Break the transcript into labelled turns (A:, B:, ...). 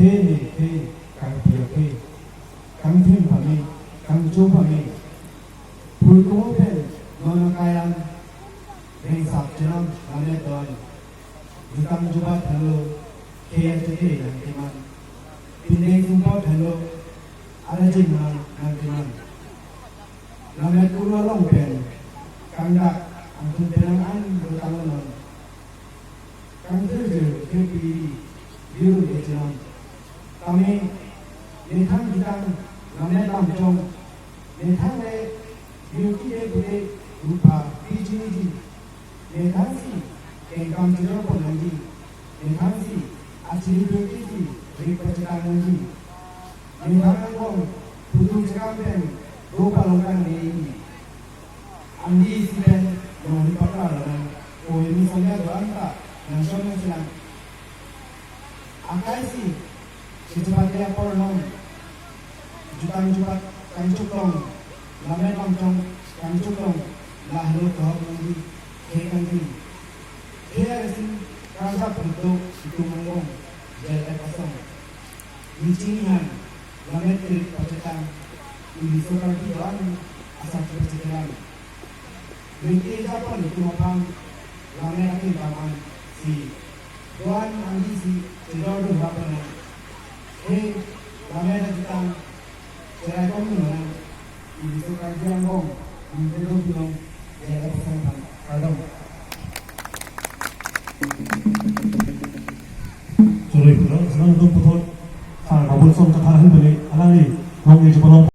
A: K kang pioke kang tim pami kang chu pami pulko pen manakayan reng sap jenam ane don jukam juba thalo K jeke yang timan pindeng sumpah thalo ada jiman yang timan name kuno long pen kang dak angkun penangan bertangan kang terjun ke biru jenam kami नेथां बिथां नामे तामजों नेथां ने बिउटी दे बुदे रूपा बीजनी जी नेथां सी एंकाम जिरो पलंगी नेथां सी आचरी बिउटी जी रिपचतानं जी नेथां को पुतु जगह पे दो पलंगा नहीं अंडी सीधे नोनी पकड़ा रहा वो ini संज्ञा दोंता नशों सिlang akaisi secepatnya pornom jutang-jutat kancuklong lamai pangcong kancuklong lahlo kahok nanti hekanti heasin rasa bentuk itu mongong jaya kosong micingan lamai trik pacetang ini sokar diwan asal percetakan binti japan itu mapang lamai akin taman si doan andi si sedor bapana lamai jutang Saya kau mengenal, ini suka jambong, ini tu bilang, saya pesan kadang. Jadi, sekarang tu betul, saya kabul som cakap hari ini, anak ni, orang ni cuma